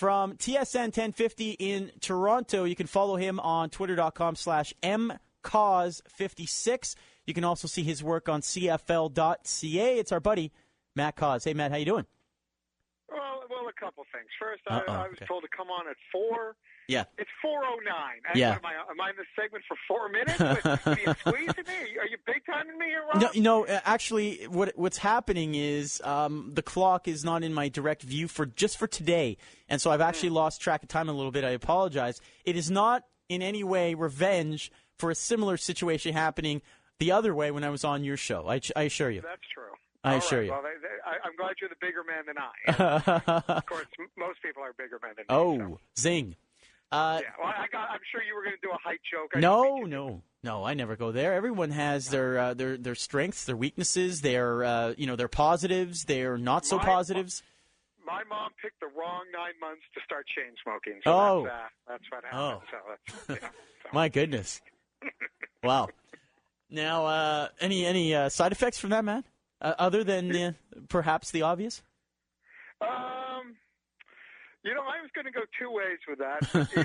from TSN 1050 in Toronto. You can follow him on twitter.com/mcauz56. You can also see his work on CFL.ca. It's our buddy, Matt Cauz. Hey, Matt, how you doing? Well, a couple things. First, I was told to come on at 4. Yeah. It's 4:09. Yeah. Am I in this segment for 4 minutes? Are you squeezing me? Are you big-timing me here, Rob? No, actually, what's happening is the clock is not in my direct view for today. And so I've actually lost track of time a little bit. I apologize. It is not in any way revenge for a similar situation happening the other way when I was on your show. I assure you. That's true. I assure you. Well, I'm glad you're the bigger man than I. Of course, most people are bigger men than me. Oh, zing. Yeah, well, I'm sure you were going to do a height joke. No, I never go there. Everyone has their strengths, their weaknesses, their positives, their not so positives. My mom picked the wrong 9 months to start chain smoking. So that's what happened. Oh, my goodness! Wow. Now, any side effects from that, man? Other than perhaps the obvious? I was going to go two ways with that.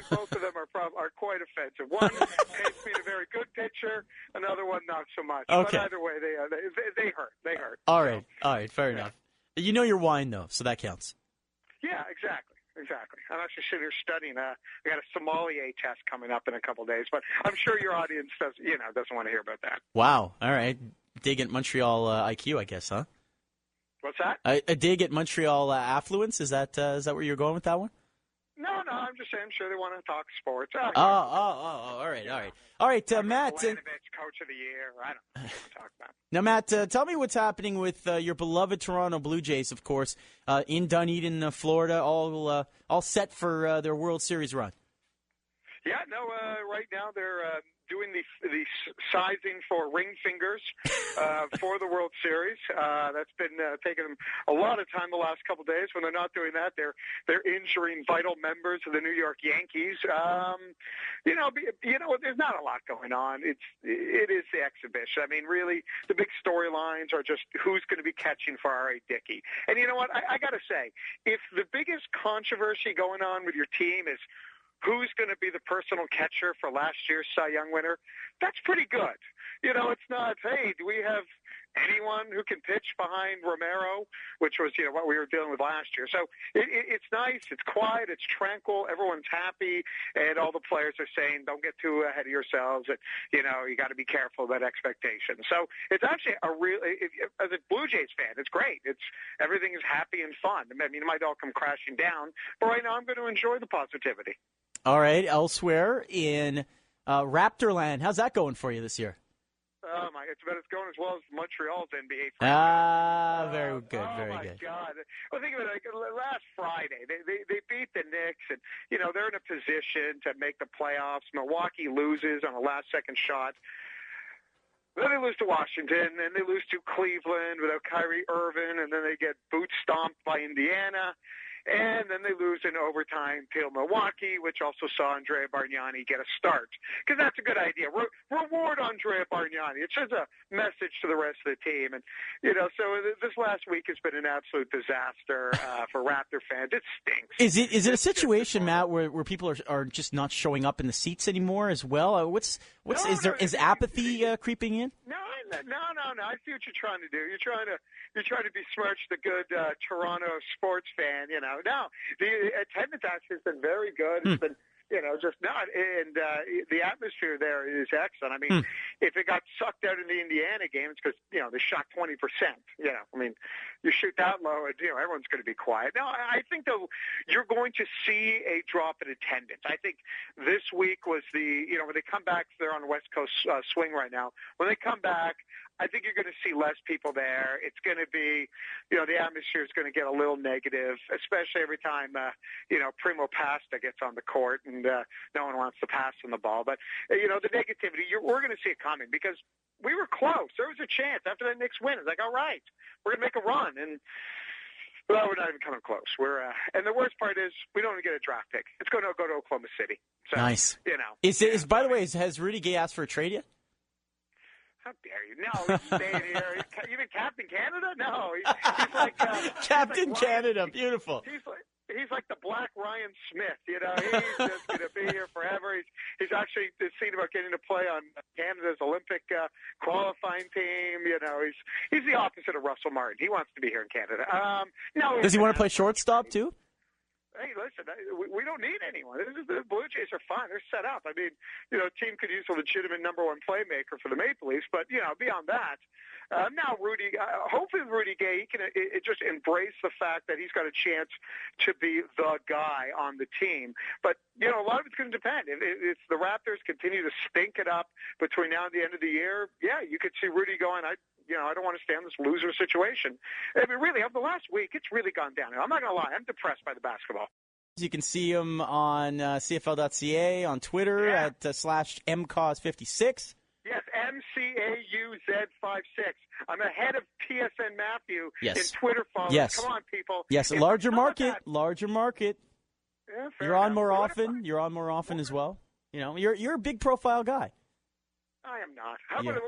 Both of them are quite offensive. One paints me a very good picture. Another one, not so much. Okay. But either way, they hurt. They hurt. All right. Fair enough. You know your wine, though, so that counts. Yeah, exactly. I'm actually sitting here studying. We got a sommelier test coming up in a couple of days, but I'm sure your audience doesn't want to hear about that. Wow. All right. Dig at Montreal IQ, I guess, huh? What's that? A dig at Montreal affluence. Is that where you're going with that one? No. I'm just saying. I'm sure they want to talk sports. All right. Matt. Coach of the year. I don't know what to talk about. Now, Matt, tell me what's happening with your beloved Toronto Blue Jays, of course, in Dunedin, Florida, all set for their World Series run. Yeah, no. Right now they're doing the sizing for ring fingers for the World Series. That's been taking them a lot of time the last couple of days. When they're not doing that, they're injuring vital members of the New York Yankees. There's not a lot going on. It is the exhibition. I mean, really, the big storylines are just who's going to be catching for R.A. Dickey. And you know what? I got to say, if the biggest controversy going on with your team is who's going to be the personal catcher for last year's Cy Young winner, that's pretty good. It's not, hey, do we have anyone who can pitch behind Romero, which was, what we were dealing with last year. So it's nice, it's quiet, it's tranquil, everyone's happy, and all the players are saying, don't get too ahead of yourselves, and, you got to be careful about expectations. So it's actually as a Blue Jays fan, it's great. Everything is happy and fun. I mean, it might all come crashing down, but right now I'm going to enjoy the positivity. All right, elsewhere in Raptorland, how's that going for you this year? Oh my! It's going as well as Montreal's NBA. Very good, very good. Oh my God! Well, think of it. Like last Friday, they beat the Knicks, and they're in a position to make the playoffs. Milwaukee loses on a last-second shot. Then they lose to Washington, and they lose to Cleveland without Kyrie Irving, and then they get boot stomped by Indiana. And then they lose in overtime to Milwaukee, which also saw Andrea Bargnani get a start. Because that's a good idea. Reward Andrea Bargnani. It sends a message to the rest of the team. And, so this last week has been an absolute disaster for Raptor fans. It stinks. Is it a situation, Matt, where people are just not showing up in the seats anymore as well? Is apathy creeping in? No. I see what you're trying to do. You're trying to besmirch the good Toronto sports fan. No, the attendance actually has been very good. It's been just not. And the atmosphere there is excellent. I mean, if it got sucked out in the Indiana game, it's because, they shot 20%. I mean, you shoot that low, and, everyone's going to be quiet. No, I think, though, you're going to see a drop in attendance. I think this week was when they come back, they're on the West Coast swing right now. When they come back, I think you're going to see less people there. It's going to be, the atmosphere is going to get a little negative, especially every time, Primo Pasta gets on the court and no one wants to pass him the ball. But, the negativity, we're going to see it coming because we were close. There was a chance after that Knicks win. It's like, all right, we're going to make a run. And, well, we're not even coming close. And the worst part is we don't even get a draft pick. It's going to go to Oklahoma City. So, nice. By the way, has Rudy Gay asked for a trade yet? How dare you? No, he's staying here. Even Captain Canada? No. He's like Captain Canada. Beautiful. He's He's like the Black Ryan Smith, you know. He's just going to be here forever. He's actually seen about getting to play on Canada's Olympic qualifying team. You know, he's the opposite of Russell Martin. He wants to be here in Canada. No, does he want to play shortstop too? Hey, listen, we don't need anyone. The Blue Jays are fine. They're set up. I mean, you know, a team could use a legitimate number one playmaker for the Maple Leafs, but, you know, beyond that, now Rudy, hopefully Rudy Gay, he can just embrace the fact that he's got a chance to be the guy on the team. But, you know, a lot of it's going to depend. If the Raptors continue to stink it up between now and the end of the year, yeah, you could see Rudy going, I don't want to stay in this loser situation. I mean, really, over the last week, it's really gone down. I'm not going to lie. I'm depressed by the basketball. You can see him on CFL.ca, on Twitter at /MCAUZ56. Yes, MCAUZ56. I'm ahead of PSN Matthew in Twitter followers. Yes. Come on, people. Yes, larger market. Yeah, You're on more often. You're on more often as well. You know, you're a big profile guy. I am not.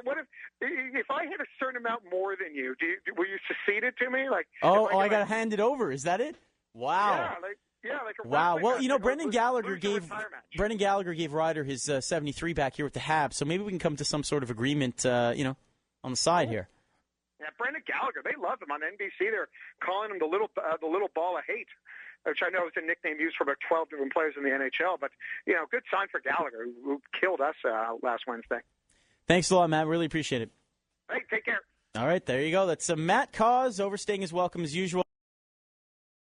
What if I hit a certain amount more than you? Will you secede it to me? Like, I got to hand it over. Is that it? Wow. Like a wow. Well, match. you know, Brendan Gallagher gave Ryder his 73 back here with the Habs, so maybe we can come to some sort of agreement, on the side here. Yeah, Brendan Gallagher, they love him on NBC. They're calling him the little ball of hate, which I know is a nickname used for about 12 different players in the NHL. But, you know, good sign for Gallagher, who killed us last Wednesday. Thanks a lot, Matt. Really appreciate it. Hey, take care. All right, there you go. That's Matt Cauz overstaying his welcome as usual.